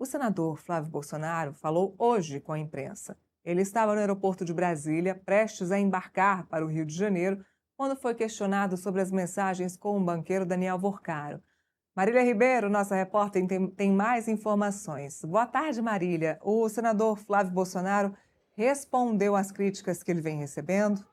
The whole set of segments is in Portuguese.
O senador Flávio Bolsonaro falou hoje com a imprensa. Ele estava no aeroporto de Brasília, prestes a embarcar para o Rio de Janeiro, quando foi questionado sobre as mensagens com o banqueiro Daniel Vorcaro. Marília Ribeiro, nossa repórter, tem mais informações. Boa tarde, Marília. O senador Flávio Bolsonaro respondeu às críticas que ele vem recebendo?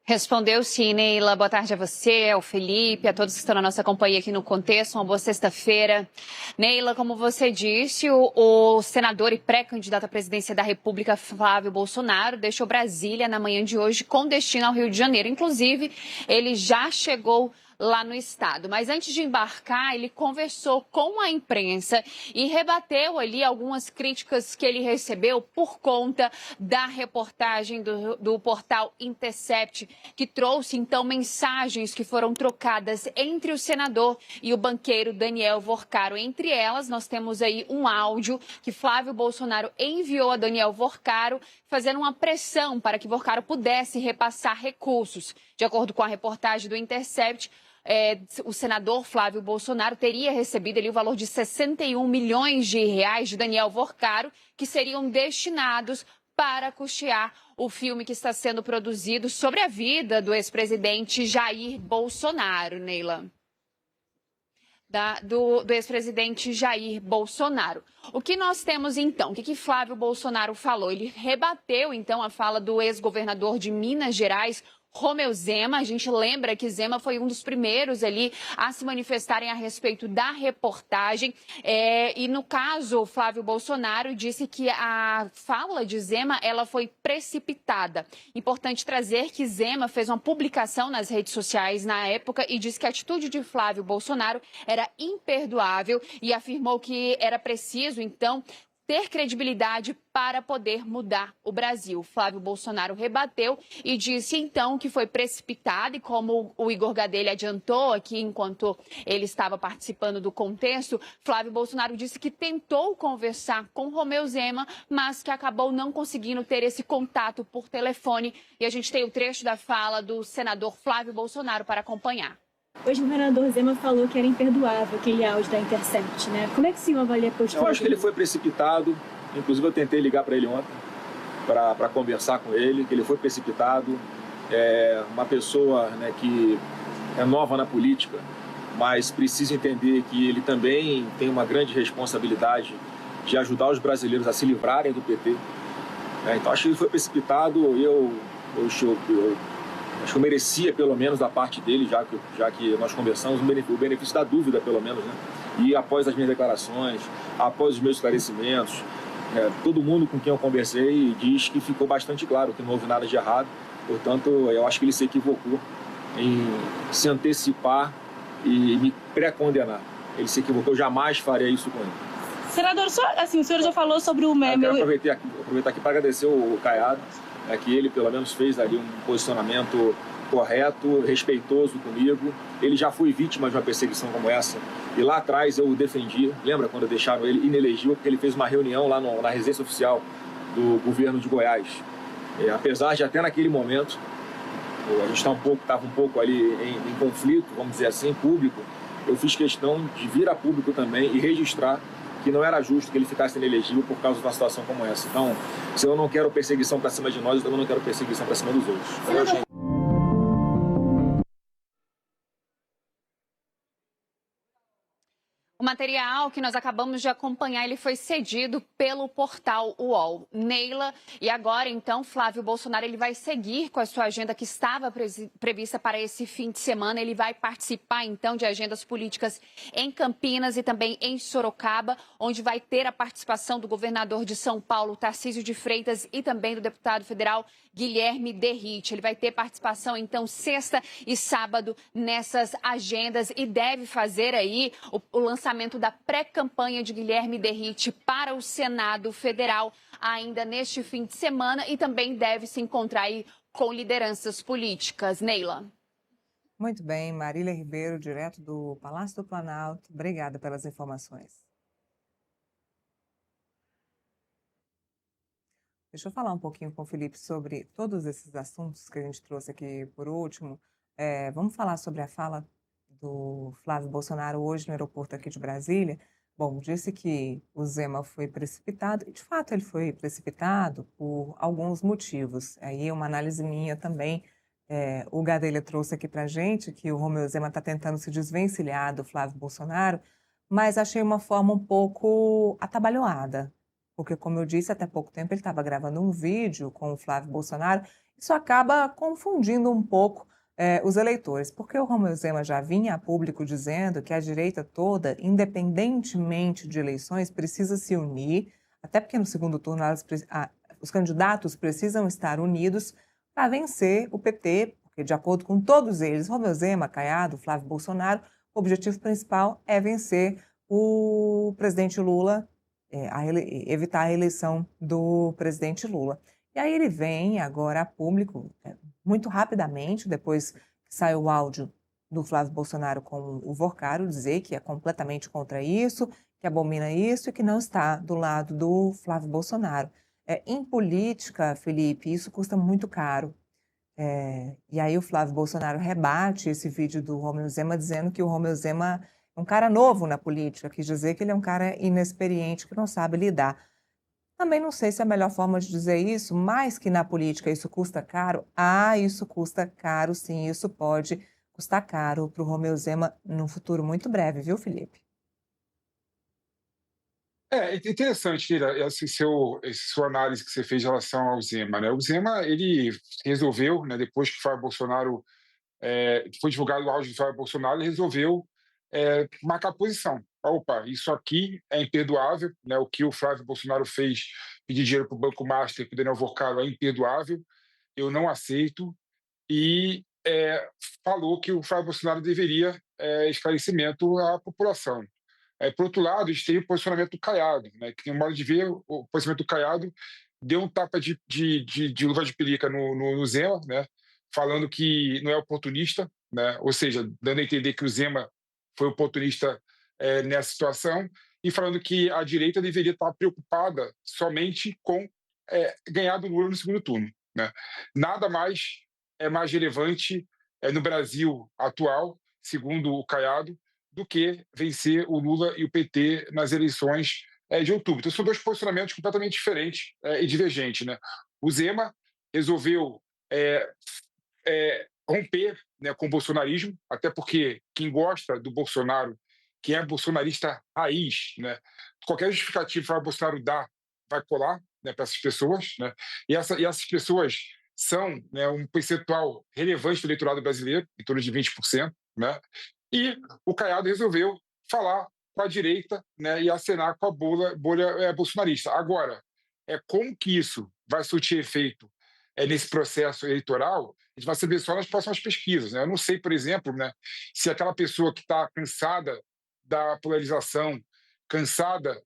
Respondeu sim, Neila. Boa tarde a você, ao Felipe, a todos que estão na nossa companhia aqui no Contexto. Uma boa sexta-feira. Neila, como você disse, o senador e pré-candidato à presidência da República, Flávio Bolsonaro, deixou Brasília na manhã de hoje com destino ao Rio de Janeiro. Inclusive, ele já chegou lá no estado. Mas antes de embarcar, ele conversou com a imprensa e rebateu ali algumas críticas que ele recebeu por conta da reportagem do portal Intercept, que trouxe então mensagens que foram trocadas entre o senador e o banqueiro Daniel Vorcaro. Entre elas, nós temos aí um áudio que Flávio Bolsonaro enviou a Daniel Vorcaro, fazendo uma pressão para que Vorcaro pudesse repassar recursos. De acordo com a reportagem do Intercept, o senador Flávio Bolsonaro teria recebido ali o valor de 61 milhões de reais de Daniel Vorcaro, que seriam destinados para custear o filme que está sendo produzido sobre a vida do ex-presidente Jair Bolsonaro, Neila. Do ex-presidente Jair Bolsonaro. O que nós temos então? O que Flávio Bolsonaro falou? Ele rebateu então a fala do ex-governador de Minas Gerais, Romeu Zema. A gente lembra que Zema foi um dos primeiros ali a se manifestarem a respeito da reportagem. E no caso, Flávio Bolsonaro disse que a fala de Zema ela foi precipitada. Importante trazer que Zema fez uma publicação nas redes sociais na época e disse que a atitude de Flávio Bolsonaro era imperdoável e afirmou que era preciso, então, ter credibilidade para poder mudar o Brasil. Flávio Bolsonaro rebateu e disse, então, que foi precipitado e como o Igor Gadelha adiantou aqui enquanto ele estava participando do Contexto, Flávio Bolsonaro disse que tentou conversar com Romeu Zema, mas que acabou não conseguindo ter esse contato por telefone. E a gente tem o trecho da fala do senador Flávio Bolsonaro para acompanhar. Hoje o governador Zema falou que era imperdoável aquele áudio da Intercept, né? Como é que o senhor avalia a postura? Eu acho que ele foi precipitado, inclusive eu tentei ligar para ele ontem para conversar com ele, que ele foi precipitado. É uma pessoa, né, que é nova na política, mas precisa entender que ele também tem uma grande responsabilidade de ajudar os brasileiros a se livrarem do PT. Então acho que ele foi precipitado, eu acho que eu merecia, pelo menos, da parte dele, já que nós conversamos, o benefício da dúvida, pelo menos, né? E após as minhas declarações, após os meus esclarecimentos, todo mundo com quem eu conversei diz que ficou bastante claro que não houve nada de errado. Portanto, eu acho que ele se equivocou em se antecipar e me pré-condenar. Ele se equivocou, eu jamais faria isso com ele. Senador, só, assim, o senhor já falou sobre o meme... Eu quero aproveitar aqui para agradecer o Caiado, que ele pelo menos fez ali um posicionamento correto, respeitoso comigo. Ele já foi vítima de uma perseguição como essa e lá atrás eu o defendi. Lembra quando deixaram ele inelegível porque ele fez uma reunião lá na residência oficial do governo de Goiás. Apesar de até naquele momento a gente estava um pouco ali em conflito, vamos dizer assim, público, eu fiz questão de vir a público também e registrar que não era justo que ele ficasse inelegível por causa de uma situação como essa. Então, se eu não quero perseguição para cima de nós, eu também não quero perseguição para cima dos outros. O material que nós acabamos de acompanhar, ele foi cedido pelo portal UOL. Neila, e agora então Flávio Bolsonaro ele vai seguir com a sua agenda que estava prevista para esse fim de semana. Ele vai participar então de agendas políticas em Campinas e também em Sorocaba, onde vai ter a participação do governador de São Paulo, Tarcísio de Freitas, e também do deputado federal Guilherme Derrite. Ele vai ter participação então sexta e sábado nessas agendas e deve fazer aí o lançamento da pré-campanha de Guilherme Derrite para o Senado Federal ainda neste fim de semana e também deve se encontrar aí com lideranças políticas. Neila. Muito bem, Marília Ribeiro, direto do Palácio do Planalto. Obrigada pelas informações. Deixa eu falar um pouquinho com o Felipe sobre todos esses assuntos que a gente trouxe aqui por último. Vamos falar sobre a fala do Flávio Bolsonaro hoje no aeroporto aqui de Brasília, bom, disse que o Zema foi precipitado, e de fato ele foi precipitado por alguns motivos. Aí é uma análise minha também. O Gadelha trouxe aqui para gente que o Romeu Zema está tentando se desvencilhar do Flávio Bolsonaro, mas achei uma forma um pouco atabalhoada, porque, como eu disse, até pouco tempo ele estava gravando um vídeo com o Flávio Bolsonaro. Isso acaba confundindo um pouco os eleitores, porque o Romeu Zema já vinha a público dizendo que a direita toda, independentemente de eleições, precisa se unir, até porque no segundo turno os candidatos precisam estar unidos para vencer o PT, porque, de acordo com todos eles, Romeu Zema, Caiado, Flávio Bolsonaro, o objetivo principal é vencer o presidente Lula, evitar a reeleição do presidente Lula. E aí ele vem agora a público, muito rapidamente, depois que saiu o áudio do Flávio Bolsonaro com o Vorcaro, dizer que é completamente contra isso, que abomina isso e que não está do lado do Flávio Bolsonaro. Em política, Felipe, isso custa muito caro. E aí o Flávio Bolsonaro rebate esse vídeo do Romeu Zema dizendo que o Romeu Zema é um cara novo na política, quis dizer que ele é um cara inexperiente, que não sabe lidar. Também não sei se é a melhor forma de dizer isso, mas que na política isso custa caro. Isso custa caro, sim, isso pode custar caro para o Romeu Zema num futuro muito breve, viu, Felipe? É interessante, Ira, essa sua análise que você fez em relação ao Zema, né? O Zema, ele resolveu, né, depois que o Flávio Bolsonaro foi divulgado o áudio do Flávio Bolsonaro, ele resolveu marcar posição. Opa, isso aqui é imperdoável, né? O que o Flávio Bolsonaro fez, pedir dinheiro para o Banco Master, para o Daniel Vorcaro, é imperdoável, eu não aceito, e falou que o Flávio Bolsonaro deveria esclarecimento à população. Por outro lado, a gente tem o posicionamento do Caiado, né, que tem um modo de ver, o posicionamento do Caiado deu um tapa de luva de pelica no Zema, né, falando que não é oportunista, né, ou seja, dando a entender que o Zema foi oportunista nessa situação, e falando que a direita deveria estar preocupada somente com ganhar do Lula no segundo turno. Né. Nada mais é mais relevante no Brasil atual, segundo o Caiado, do que vencer o Lula e o PT nas eleições de outubro. Então, são dois posicionamentos completamente diferentes e divergentes. Né? O Zema resolveu romper, né, com o bolsonarismo, até porque quem gosta do Bolsonaro, quem é bolsonarista raiz, né, qualquer justificativa que o Bolsonaro dá vai colar, né, para essas pessoas. Né? E essas pessoas são, né, um percentual relevante do eleitorado brasileiro, em torno de 20%. Né? E o Caiado resolveu falar com a direita, né, e acenar com a bolha bolsonarista. Agora, como que isso vai surtir efeito nesse processo eleitoral, a gente vai saber só nas próximas pesquisas. Né? Eu não sei, por exemplo, né, se aquela pessoa que está cansada da polarização, cansada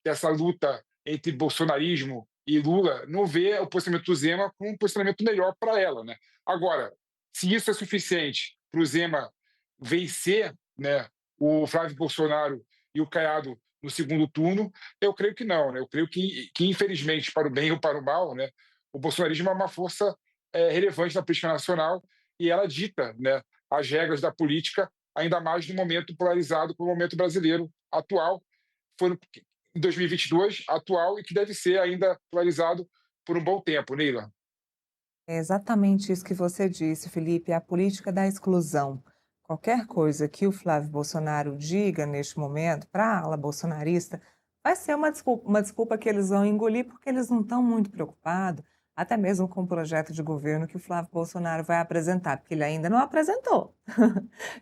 dessa luta entre bolsonarismo e Lula, não vê o posicionamento do Zema como um posicionamento melhor para ela. Né? Agora, se isso é suficiente para o Zema vencer, né, o Flávio Bolsonaro e o Caiado no segundo turno, eu creio que não. Né? Eu creio que, infelizmente, para o bem ou para o mal, né, o bolsonarismo é uma força relevante na política nacional e ela dita, né, as regras da política, ainda mais no momento polarizado como o momento brasileiro atual, foi em 2022, atual, e que deve ser ainda polarizado por um bom tempo, Neila. É exatamente isso que você disse, Felipe, é a política da exclusão. Qualquer coisa que o Flávio Bolsonaro diga neste momento para a ala bolsonarista vai ser uma desculpa que eles vão engolir porque eles não estão muito preocupados, até mesmo com o projeto de governo que o Flávio Bolsonaro vai apresentar, porque ele ainda não apresentou.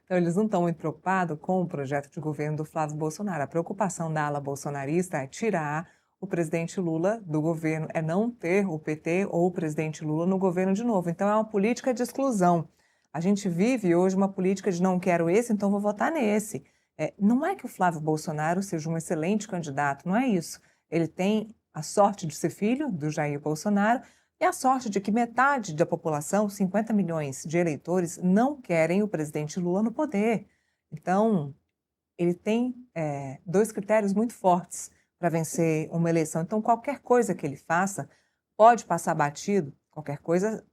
Então, eles não estão muito preocupados com o projeto de governo do Flávio Bolsonaro. A preocupação da ala bolsonarista é tirar o presidente Lula do governo, é não ter o PT ou o presidente Lula no governo de novo. Então, é uma política de exclusão. A gente vive hoje uma política de não quero esse, então vou votar nesse. Não é que o Flávio Bolsonaro seja um excelente candidato, não é isso. Ele tem a sorte de ser filho do Jair Bolsonaro e a sorte de que metade da população, 50 milhões de eleitores, não querem o presidente Lula no poder. Então, ele tem dois critérios muito fortes para vencer uma eleição. Então, qualquer coisa que ele faça pode passar batido, qualquer coisa,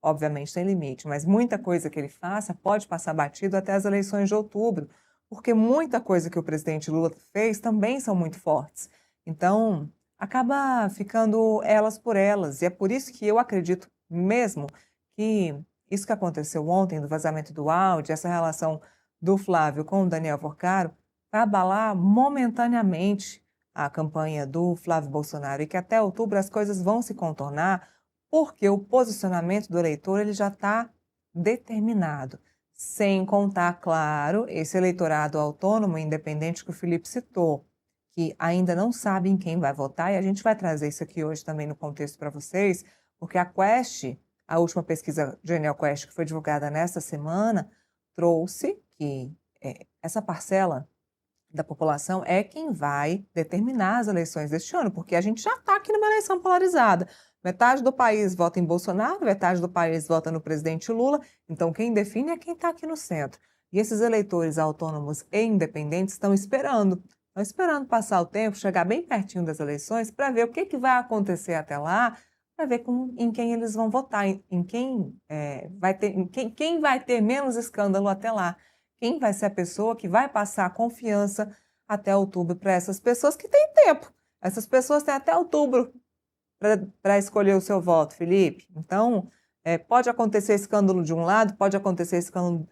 obviamente tem limite, mas muita coisa que ele faça pode passar batido até as eleições de outubro, porque muita coisa que o presidente Lula fez também são muito fortes. Então, acaba ficando elas por elas, e é por isso que eu acredito mesmo que isso que aconteceu ontem, do vazamento do áudio, essa relação do Flávio com o Daniel Vorcaro, vai abalar momentaneamente a campanha do Flávio Bolsonaro e que até outubro as coisas vão se contornar, porque o posicionamento do eleitor ele já está determinado. Sem contar, claro, esse eleitorado autônomo e independente que o Felipe citou, que ainda não sabe em quem vai votar, e a gente vai trazer isso aqui hoje também no contexto para vocês, porque a Quest, a última pesquisa Genial Quest que foi divulgada nesta semana, trouxe que essa parcela da população é quem vai determinar as eleições deste ano, porque a gente já está aqui numa eleição polarizada. Metade do país vota em Bolsonaro, metade do país vota no presidente Lula, então quem define é quem está aqui no centro. E esses eleitores autônomos e independentes estão esperando passar o tempo, chegar bem pertinho das eleições, para ver o que vai acontecer até lá, para ver em quem eles vão votar, em quem quem vai ter menos escândalo até lá. Quem vai ser a pessoa que vai passar confiança até outubro para essas pessoas que têm tempo. Essas pessoas têm até outubro para escolher o seu voto, Felipe. Então, pode acontecer escândalo de um lado, pode acontecer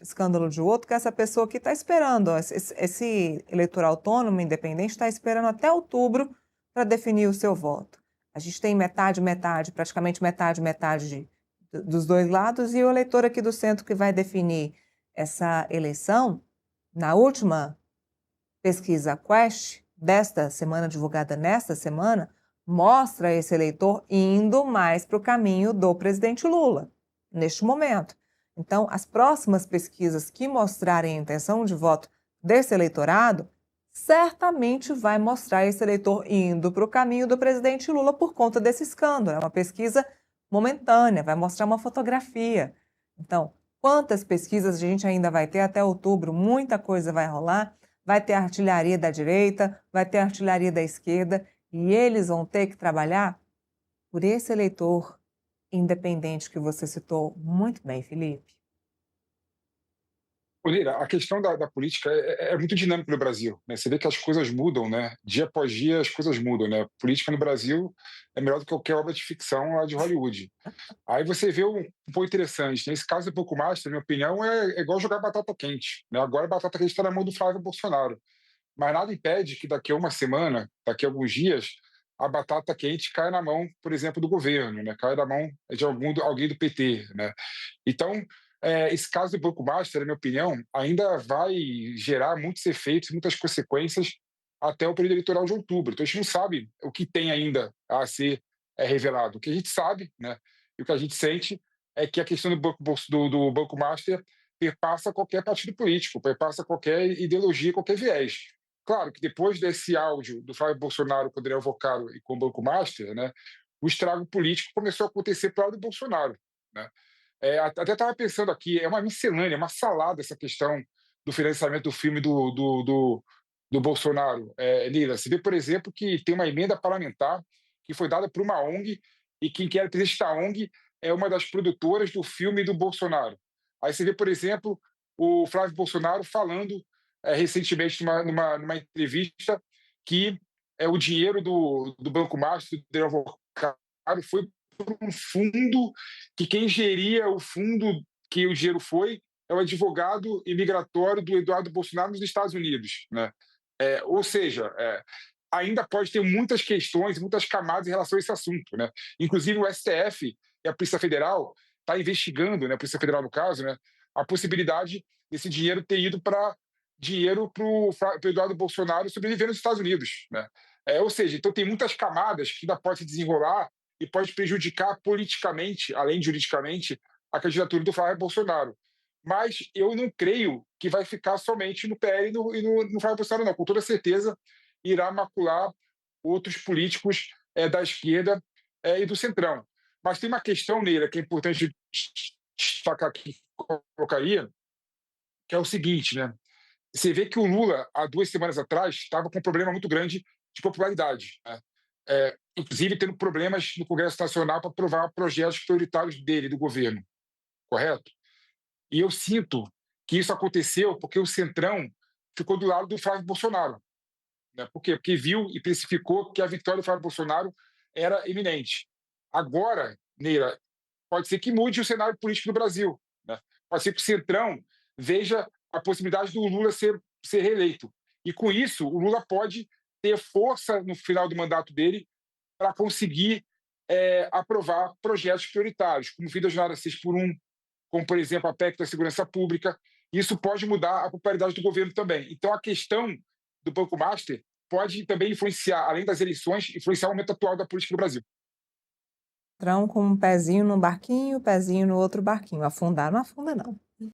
escândalo de outro, que essa pessoa aqui está esperando. Ó, esse eleitor autônomo, independente, está esperando até outubro para definir o seu voto. A gente tem metade, praticamente metade dos dois lados, e o eleitor aqui do centro que vai definir essa eleição, na última pesquisa Quest, desta semana, divulgada nesta semana, mostra esse eleitor indo mais para o caminho do presidente Lula, neste momento. Então, as próximas pesquisas que mostrarem a intenção de voto desse eleitorado, certamente vai mostrar esse eleitor indo para o caminho do presidente Lula por conta desse escândalo. É uma pesquisa momentânea, vai mostrar uma fotografia. Então, quantas pesquisas a gente ainda vai ter até outubro? Muita coisa vai rolar. Vai ter artilharia da direita, vai ter artilharia da esquerda, e eles vão ter que trabalhar por esse eleitor independente que você citou muito bem, Felipe. Olha, a questão da política é muito dinâmica no Brasil, né? Você vê que as coisas mudam, né? Dia após dia as coisas mudam, né? Política no Brasil é melhor do que qualquer obra de ficção lá de Hollywood. Aí você vê um ponto interessante. Nesse caso, um pouco mais, na minha opinião, é igual jogar batata quente, né? Agora a batata quente está na mão do Flávio Bolsonaro. Mas nada impede que daqui a uma semana, daqui a alguns dias, a batata quente caia na mão, por exemplo, do governo, né? Caia na mão de alguém do PT, né? Então, esse caso do Banco Master, na minha opinião, ainda vai gerar muitos efeitos, muitas consequências até o período eleitoral de outubro. Então, a gente não sabe o que tem ainda a ser revelado. O que a gente sabe, né, e o que a gente sente é que a questão do Banco Master perpassa qualquer partido político, perpassa qualquer ideologia, qualquer viés. Claro que depois desse áudio do Flávio Bolsonaro com o Daniel Vocaro e com o Banco Master, né, o estrago político começou a acontecer para o lado do Bolsonaro, né? Até estava pensando aqui, é uma miscelânea, uma salada essa questão do financiamento do filme do Bolsonaro. Lila, você vê, por exemplo, que tem uma emenda parlamentar que foi dada por uma ONG e quem era presidente da ONG é uma das produtoras do filme do Bolsonaro. Aí você vê, por exemplo, o Flávio Bolsonaro falando recentemente numa entrevista que o dinheiro do Banco Master, do Daniel Vocaro, foi por um fundo que quem geria o fundo que o dinheiro foi é o advogado imigratório do Eduardo Bolsonaro nos Estados Unidos, né? Ou seja, ainda pode ter muitas questões, muitas camadas em relação a esse assunto, né? Inclusive o STF e a Polícia Federal está investigando, né, a Polícia Federal no caso, né, a possibilidade desse dinheiro ter ido para o Eduardo Bolsonaro sobreviver nos Estados Unidos, né? Ou seja, então tem muitas camadas que ainda pode se desenrolar e pode prejudicar politicamente, além de juridicamente, a candidatura do Flávio Bolsonaro. Mas eu não creio que vai ficar somente no PL e no Flávio Bolsonaro, não. Com toda certeza, irá macular outros políticos da esquerda e do centrão. Mas tem uma questão, Neira, que é importante destacar aqui, colocaria, que é o seguinte, né? Você vê que o Lula, há 2 semanas atrás, estava com um problema muito grande de popularidade, né? Inclusive tendo problemas no Congresso Nacional para aprovar projetos prioritários dele, do governo. correto? E eu sinto que isso aconteceu porque o Centrão ficou do lado do Flávio Bolsonaro. Né? Por quê? Porque viu e precificou que a vitória do Flávio Bolsonaro era iminente. Agora, Neira, pode ser que mude o cenário político no Brasil. Né? Pode ser que o Centrão veja a possibilidade do Lula ser reeleito. E, com isso, o Lula pode ter força no final do mandato dele para conseguir aprovar projetos prioritários, como Vida Jornada 6x1, como, por exemplo, a PEC da Segurança Pública. Isso pode mudar a popularidade do governo também. Então, a questão do Banco Master pode também influenciar, além das eleições, influenciar o momento atual da política no Brasil. Trão com um pezinho num barquinho, pezinho no outro barquinho. Afundar não afunda, não.